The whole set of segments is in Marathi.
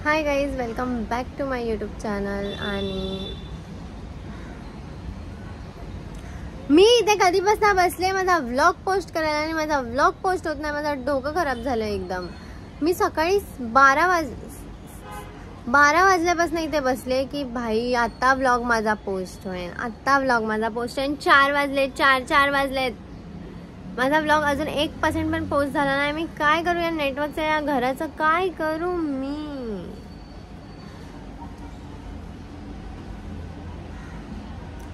High guys, welcome back to my YouTube channel. आणि मी इथे कधीपासून बसले माझा व्लॉग पोस्ट करायला आणि माझा व्लॉग पोस्ट होत नाही. माझं डोकं खराब झालं एकदम. मी सकाळी 12 वाजल्यापासून इथे बसले की भाई आता व्लॉग माझा पोस्ट होईल, आता व्लॉग माझा पोस्ट होईल. 4 वाजले, 4 वाजलेत. माझा व्लॉग अजून 1% पण पोस्ट झाला नाही. मी काय करू या नेटवर्कचं, या घराचं काय करू मी.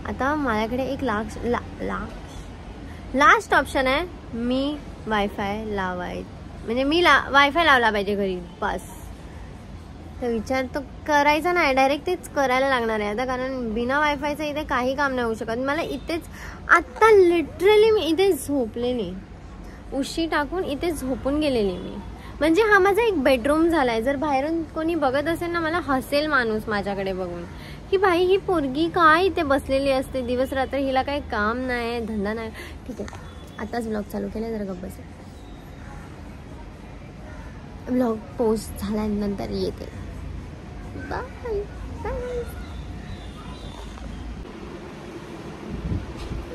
आता माझ्याकडे एक लास्ट ऑप्शन आहे. मी वायफाय म्हणजे मी वायफाय लावला पाहिजे घरी बस. तर विचार तो करायचा नाही, डायरेक्ट तेच करायला लागणार आहे आता. कारण बिना वायफायचं इथे काही काम नाही होऊ शकत. मला इथेच आता लिटरली मी इथे झोपलेली, उशी टाकून इथे झोपून गेलेली मी. म्हणजे हा माझा एक बेडरूम झालाय. जर बाहेरून कोणी बघत असेल ना, मला हसेल माणूस माझ्याकडे बघून की भाई ही पोरगी काय इथे बसलेली असते दिवस रात्र, हिला काही काम नाही, धंदा नाही. ठीक आहे, आताच व्लॉग चालू केला, जरा गप्प बसेल. व्लॉग पोस्ट झाल्यानंतर येते. बाय.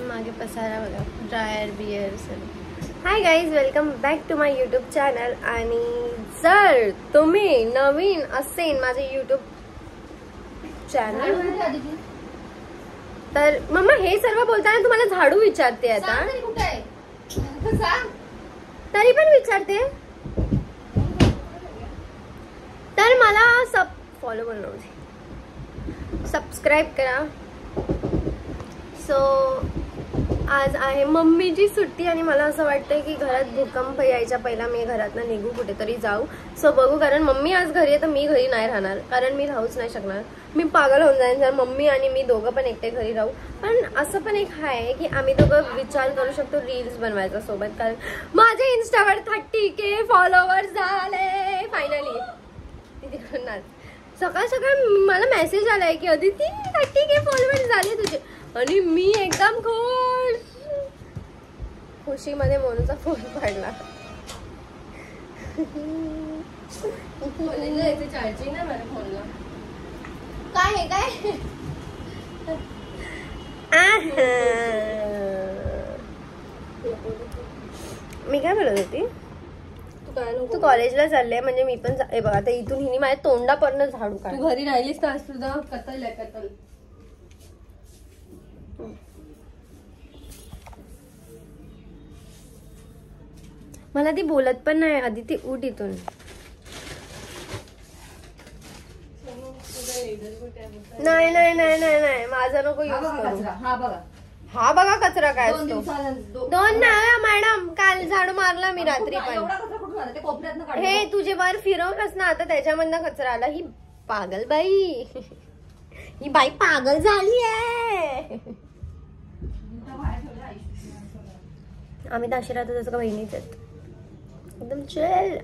मागे पसारा बघा, ड्रायर बियर sir. Hi guys, welcome back to my YouTube channel. आणि जर तुम्ही नवीन असेल माझे यूट्यूब चॅनल तर मम्मा हे सर्व बोलताना तुम्हाला झाडू विचारते आता, तरी पण विचारते. तर मला फॉलो करून सबस्क्राईब करा. सो आज आहे मम्मीची सुट्टी आणि मला असं वाटतंय की घरात भूकंप यायच्या पहिला मी घरातनं निघू, कुठेतरी जाऊ. सो बघू, कारण मम्मी आज घरी आहे तर मी घरी नाही राहणार, कारण मी राहूच नाही शकणार. मी पागल होऊन जाईन जर मम्मी आणि मी दोघं पण एकटे घरी राहू. पण असं पण एक आहे की आम्ही दोघं विचार करू शकतो रील्स बनवायचा सोबत. कारण माझे इंस्टावर 30K फॉलोअर्स झाले फायनली. तिकडून सकाळ सकाळ मला मेसेज आलाय की अदिती 30K फॉलोअर्स झाले तुझे. आणि मी एकदम खुशीमध्ये मोनूचा फोन पडला. चार्जिंग नाही माझ्या फोनला. काय आहे काय मी काय बोलत होती, तू कॉलेजला चालले म्हणजे मी पण बघा आता इथून हिने माझ्या तोंडापर्यंत झाडू काढ. तू घरी राहिलीस तर तुझा कतल आहे कतल. मला ती बोलत पण नाही. आदिती उठ इथून. नाही नाही नाही नाही नाही माझा नको यूज करू. हा बघा कचरा काय असतो. 2 नाही मॅडम, काल झाडू मारला मी रात्री पण. हे तुझे वर फिरवलंस ना आता त्याच्यामधनं कचरा आला. ही पागल बाई, ही बाई पागल झाली आहे. आम्ही तर अशी राहतो जसं का बहिणीच आहेत, एकदम चिल.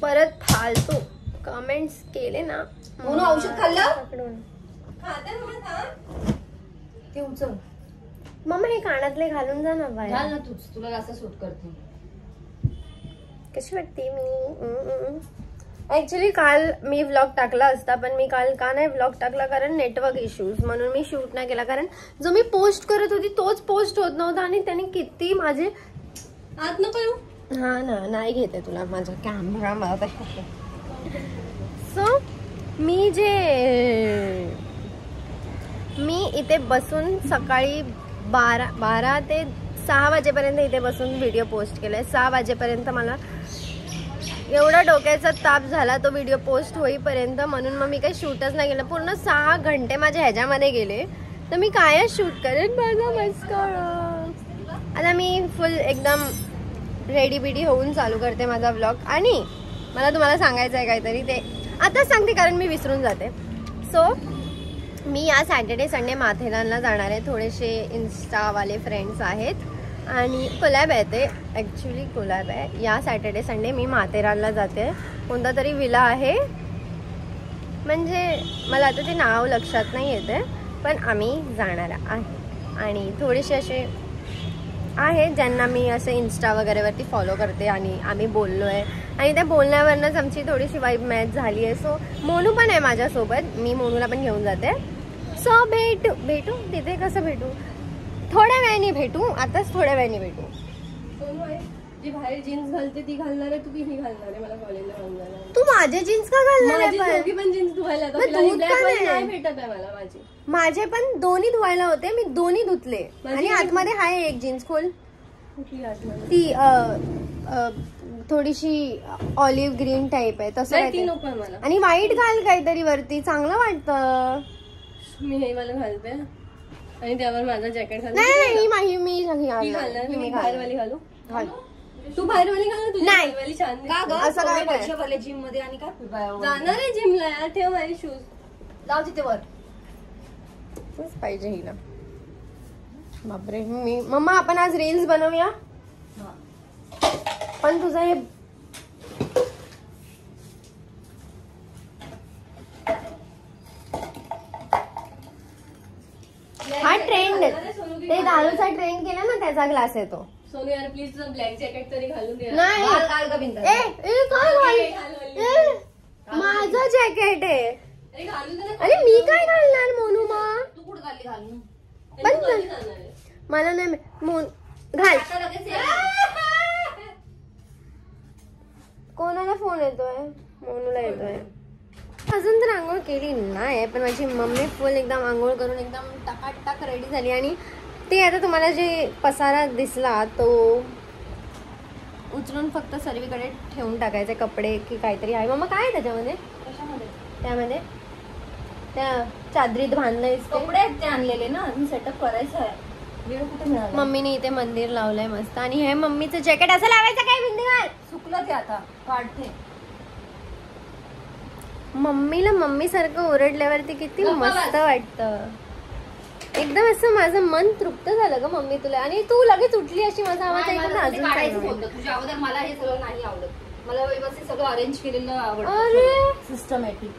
परत फालतू कमेंट्स केले ना. म्हणून औषध खाल्लं मम्मा हे कानातले घालून जा ना बाहेर. घाल ना तूच, तुला असं सूट करते. कशी वाटते मी. ऍक्च्युली काल मी व्लॉग टाकला असता, पण मी काल का नाही व्लॉग टाकला, कारण नेटवर्क इश्यूज, म्हणून मी शूट नाही केला. कारण जो मी पोस्ट करत होती तोच पोस्ट होत नव्हता आणि त्याने किती माझे आत नको येऊ. हा ना, नाही घेते तुला माझा कॅमेरा मला. सो मी इथे बसून सकाळी 12 ते 6 वाजेपर्यंत इथे बसून व्हिडिओ पोस्ट केलाय. 6 वाजेपर्यंत मला एवढा डोक्याचा ताप झाला तो व्हिडिओ पोस्ट होईपर्यंत, म्हणून मग मी काही शूटच नाही केलं. पूर्ण 6 घंटे माझ्या ह्याच्यामध्ये गेले. तर मी काय शूट करेन माझा मस्करा. आता मी फुल एकदम रेडी बिडी होऊन चालू करते माझा व्लॉग. आणि मला तुम्हाला सांगायचं आहे काहीतरी, ते आताच सांगते कारण मी विसरून जाते. सो मी या सॅटर्डे संडे माथेरानला जाणार आहे. थोडेसे इन्स्टावाले फ्रेंड्स आहेत आणि कोलॅब आहे, ते ॲक्च्युली कोलॅब आहे. या सॅटर्डे संडे मी माथेरानला जाते. कोणता तरी विला आहे, म्हणजे मला आता ते नाव लक्षात नाही येते, पण आम्ही जाणार आहे. आणि थोडेसे असे आहेत ज्यांना मी असं इन्स्टा वगैरेवरती फॉलो करते आणि आम्ही बोललो आहे आणि त्या बोलण्यावरनंच आमची थोडीशी वाईब मॅच झाली आहे. सो मोनू पण आहे माझ्यासोबत, मी मोनूला पण घेऊन जाते. सो भेटू तिथे. कसं भेटू? थोड्या वेळाने भेटू, आताच थोड्या वेळाने भेटू. सोनू आहे जी बाहेर जीन्स घालते ती घालणार आहे, तू ही घालणार आहे मला कॉलेजला घेऊन जाणार. तू माझे जीन्स का घालणार आहे? माझी पण जीन्स धुवायला आता मग तिला धूत black का white नाही? नाही भेटत आहे मला माझी. माझे पण दोन्ही धुवायला होते, मी दोन्ही धुतले. माझी आणि आतमध्ये आहे एक जीन्स खोल, कुठली आठवण? ती थोडीशी ऑलिव्ह ग्रीन टाईप आहे तसं नाही, ती काहीतरी. नको आहे मला. आणि व्हाईट घाल काहीतरी वरती, चांगलं वाटतं. मी हे मला घालते आणि त्यावर माझा जॅकेट घालते. नाही मी ही घालणार. घालणार ही मी मी बाहेरवाली घालू. घाल. तू बाहेरवाली घाल ना, तुझी नाही. बाहेरवाली छान का दिसते. ग? असं काय नाही. पैशावाले जिम मध्ये आणि काय जाणार आहे जिमला यार, ठेव माझे शूज. लाव तिथे वर. तूच पाहिजे हिला. बापरे. मम्मा आपण आज रील्स बनवूया. पण तुझं हे हा ट्रेंड, ते दारूचा ट्रेंड केला ना त्याचा ग्लास येतो. सोनू यार प्लीज तुझं ब्लॅक जॅकेट तरी घालून दे. नाही घाल घाल ग बिंदा. काय माझं जॅकेट आहे. अरे घालून दे ना. अरे मी काय घालणार मोनू? मग तू कुठं घालली घालून? पण तू कधी जाणार आहे? मला नाही घाल. आता लगेच ये. कोणाला फोन येतोय? मोनूला येतोय. अजून तर आंघोळ केली नाही, पण माझी मम्मी फुल एकदम आंघोळ करून एकदम टकाटक रेडी झाली. आणि ते आता तुम्हाला जे पसारा दिसला तो उचलून फक्त सर्वीकडे ठेवून टाकायचे कपडे की काहीतरी आहे. मम्मा काय आहे त्याच्यामध्ये? कशामध्ये? त्यामध्ये त्या चादरीत बांधलंय कपडे आहेत ते आणलेले ना, मी सेटअप करायचं आहे. वेळ कुठे मिळाला? मम्मीने इथे मंदिर लावलंय मस्त. आणि हे मम्मीचं जॅकेट असं लावायचं काय बिंदी? सुकलं ते आता काढते. मम्मीला मम्मी सारखं ओरडल्यावरती किती गप्पा मस्त बस. वाटतं. एकदम असं माझं मन तृप्त झालं ग मम्मी तुला. आणि तू लगेच उठली अशी माझा आवाज नाही, ऐकून मला ते अजून काढायचं चांगलं होतं. तुझ्या अगोदर मला हे सगळं नाही आवडत. मला व्यवस्थित सगळं अरेंज केलेलं अरे. आवडतं, सिस्टमॅटिक.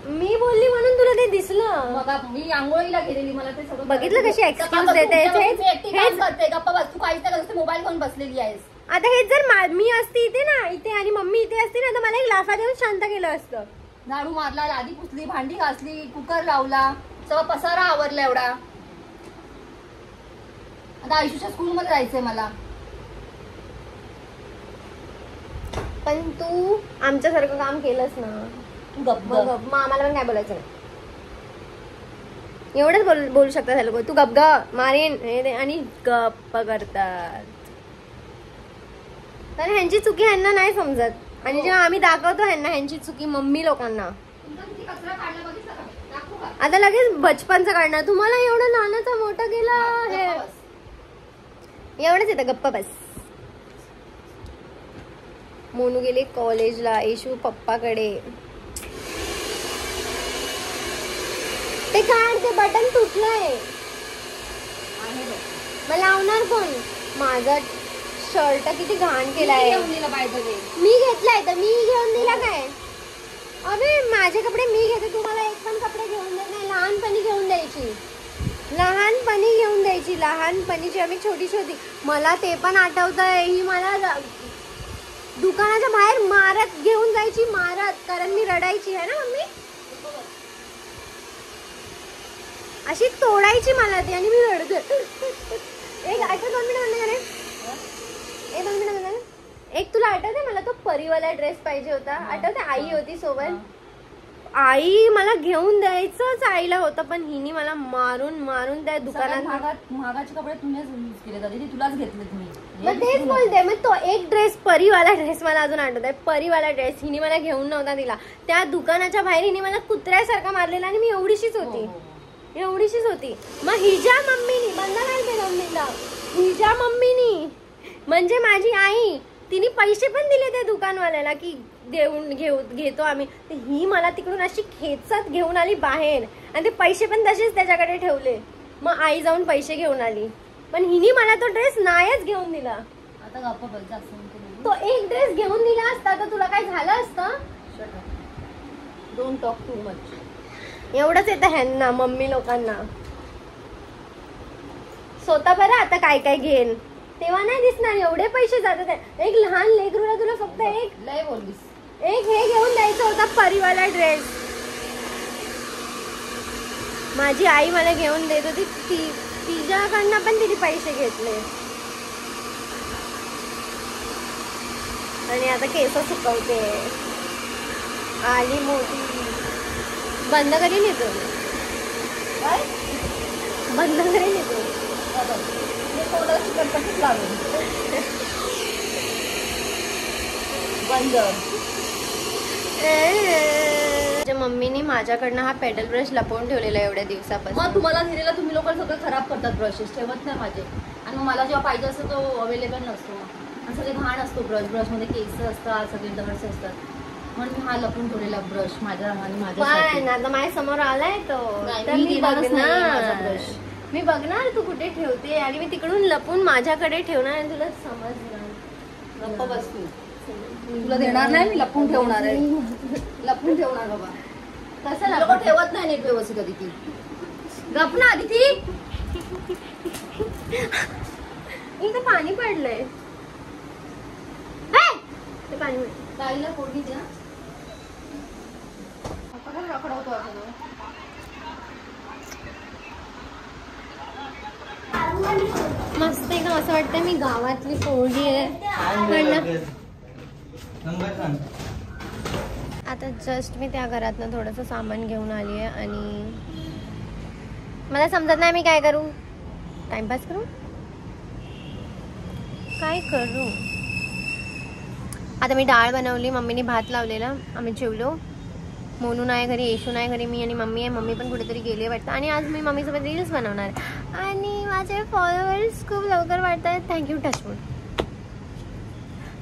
मी बोलली म्हणून तुला ते दिसलं. मग मी आंघोळीला गेलेली, मला ते सगळं बघितलं कशी excuse देते? हेच- गप्पा बस. तू काहीच नाही करत, मोबाईल घेऊन बसलेली आहेस. आता हे जर मी असती इथे ना, इथे आणि मम्मी इथे असती ना, तर मला एक लाफा देऊन शांत केलं असतं. झाडू मारला, आधी पुसली, भांडी घासली, कुकर लावला, सगळं पसारा आवरला एवढा. आता आयुष्याच्या स्कूल मध्ये जायचंय मला. पण तू आमच्यासारखं काम केलंस ना, तू गप्प मग आम्हाला पण काय बोलायचं नाही. एवढंच बोलू शकतात हे लोक. तू गप मारीन हे ते आणि गप्प करतात. तर ह्यांची चुकी ह्यांना नाही समजत. आणि जेव्हा आम्ही दाखवतो ह्यांना ह्यांची चुकी मम्मी लोकांना, कचरा काढला बघितला का? दाखवू का? आता लगेच बचपनचं काढणार. तुम्हाला एवढं लहानाचं मोठं गेलं हे गप्पा बस. एवढंच येतं. गप्पा बस. मोनू गेले कॉलेजला, येशू पप्पाकडे. ते काढ, ते बटन तुटलंय. आहे बघ. मग लावणार कोण? माझा शर्ट किती घाण केलाय. घेऊन दिला by the way. मी घेतलाय तर मी घेऊन दिला काय? अरे माझे कपडे मी घेते, तुम्हाला एक पण कपडे घेऊन देत नाही. लहानपणी घेऊन द्यायची, लहानपणीची आम्ही छोटी. मला ते पण आठवतंय. ही मला दुकानाच्या बाहेर मारत घेऊन जायची, कारण मी रडायची आहे ना मम्मी. अशी तोडायची मला ती आणि मी रडत. एक आठवत 2 मिनिट. एक तुला आठवते मला तो परीवाला ड्रेस पाहिजे होता, आठवते? आई होती सोबत. आई मला घेऊन द्यायचंच आईला होतं, पण हिनी मला मारून त्या दुकानात. महागाचे कपडे तुम्हीच यूज केले जाते, ते तुलाच घेतले तुम्ही. मग तेच बोलते. मग तो एक ड्रेस, परीवाला ड्रेस मला अजून आठवत आहे. परीवाला ड्रेस हिनी मला घेऊन नव्हता दिला. त्या दुकानाच्या बाहेर हिनी मला कुत्र्यासारखा मारलेला आणि मी एवढीशीच होती. मग हिच्या मम्मीनी बंद घालते मम्मीला. हिच्या मम्मीनी म्हणजे माझी आई, तिने पैसे पण दिले त्या दुकानवाल्याला की घेतो आम्ही. तर ही मला तिकडून अशी खेचत घेऊन आली बाहेर आणि ते पैसे पण तसेच त्याच्याकडे ठेवले. मग आई जाऊन पैसे घेऊन आली, पण हिनी मला तो ड्रेस नाहीच घेऊन दिला. आता गप्पा बस. जास्त तो एक ड्रेस घेऊन दिला असता तर तुला काय झालं असतं? Don't talk too much. एवढंच येतं ह्यांना मम्मी लोकांना. स्वतः बरं आता काय काय घेईन तेव्हा नाही दिसणार. एवढे पैसे जातात. एक लहान लेकरूला तुला फक्त लय बोललीस. एक हे घेऊन द्यायचा होता परीवाला ड्रेस. माझी आई मला घेऊन देत होती. तिच्याकडनं पण तिने पैसे घेतले. आणि आता केस सुकवते. आली मोठी. बंद करीन येतो. काय बंद करीन येतो. चिकटपट्टीच लागेल. बंद. मम्मीने माझ्याकडनं हा पेडल ब्रश लपवून ठेवलेला एवढ्या दिवसापासून. मग तुम्हाला दिलेला तुम्ही लोक सगळं खराब करतात. ब्रशेस ठेवत नाही माझे. आणि मग मला जेव्हा पाहिजे असतो तो अवेलेबल नसतो. आणि सगळे घाण असतो. ब्रशमध्ये केस असतात, सगळे डर्ट्स असतात. म्हणून मी हा लपून ठेवलेला ब्रश माझ्या आणि माझ्या आता माझ्या समोर आलाय तो. तर मी बघणार तू कुठे ठेवते आणि मी तिकडून लपून माझ्याकडे ठेवणार आणि तुला समजणार. गप्प बस तू. तुला देणार नाही मी. लपून ठेवणार आहे. लपून ठेवणार बाबा. कसं लोक ठेवत नाही नीट व्यवस्थित. आधी ती गप ना. आधी ती इथे पाणी पडलंय. ते पाणी ताईला फोडणी द्या. रखडवतो आपण. मस्त एकदम असं वाटतं मी गावातली पोळी आहे. आता जस्ट मी त्या घरातनं थोडंसं सामान घेऊन आली आहे आणि मला समजत नाही मी काय करू. टाइमपास करू काय करू. आता मी डाळ बनवली. मम्मीने भात लावलेला. आम्ही जेवलो. मोनू नाही घरी, येशू नाही घरी, मी आणि मम्मी आहे. मम्मी पण कुठेतरी गेली वाटतं. आणि आज मी मम्मीसोबत रील्स बनवणार आणि माझे फॉलोअर्स खूप लवकर वाढत आहेत. Thank you touchwood.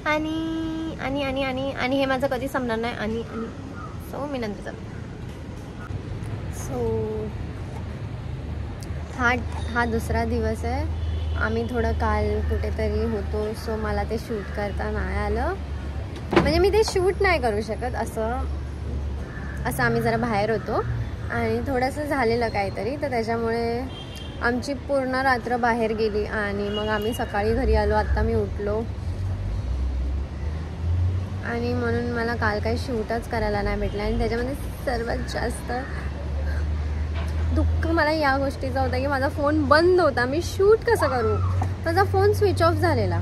आणि आणि आणि आणि आणि हे माझं कधी संपणार नाही. आणि आणि सो मी नंतर सो हा दुसरा दिवस आहे. आम्ही थोडं काल कुठेतरी होतो. सो मला ते शूट करता नाही आलं. म्हणजे मी ते शूट नाही करू शकत. असं आम्ही जरा बाहेर होतो आणि थोडंसं झालेलं काहीतरी. तर त्याच्यामुळे आमची पूर्ण रात्र बाहेर गेली आणि मग आम्ही सकाळी घरी आलो. आत्ता मी उठलो आणि म्हणून मला काल काही शूटच करायला नाही भेटलं. आणि त्याच्यामध्ये सर्वात जास्त दुःख मला या गोष्टीचं होतं की माझा फोन बंद होता. मी शूट कसं करू. माझा फोन स्विच ऑफ झालेला.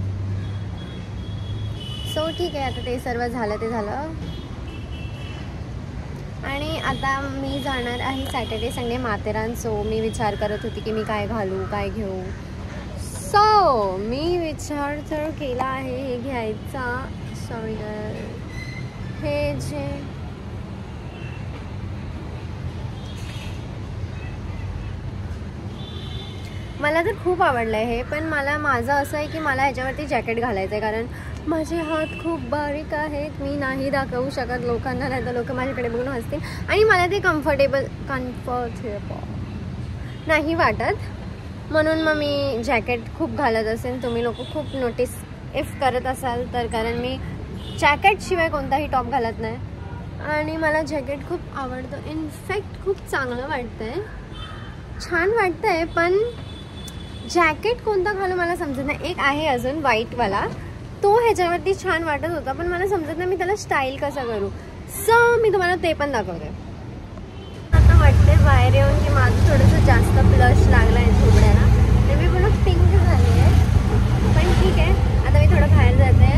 सो ठीक आहे. आता ते सर्व झालं ते झालं. आणि आता मी जाणार आहे सॅटर्डे संडे माथेरान. सो मी विचार करत होती की मी काय घालू काय घेऊ. सो मी विचार तर केला आहे हे घ्यायचा. सॉरी हे जे मला तर खूप आवडलं आहे हे. पण माझं असं आहे की मला ह्याच्यावरती जॅकेट घालायचं आहे कारण माझे हात खूप बारीक आहेत. मी नाही दाखवू शकत लोकांना, नाही तर लोक माझ्याकडे बघून हसतील आणि मला ते कम्फर्टेबल नाही वाटत. म्हणून मग मी जॅकेट खूप घालत असेल. तुम्ही लोक खूप नोटीस इफ करत असाल तर. कारण मी जॅकेटशिवाय कोणताही टॉप घालत नाही आणि मला जॅकेट खूप आवडतं. इनफॅक्ट खूप चांगलं वाटतं आहे. छान वाटतं आहे. पण जॅकेट कोणता घालू मला समजत नाही. एक आहे अजून व्हाईटवाला. तो ह्याच्यावरती छान वाटत होता पण मला समजत नाही मी त्याला स्टाईल कसं करू. सो मी तुम्हाला ते पण दाखवते. आता वाटते बाहेर येऊन की माझं थोडंसं जास्त ब्लश लागला आहे झोपड्याला. तर मी पूर्ण पिंक झाली आहे. पण ठीक आहे. आता मी थोडं बाहेर जाते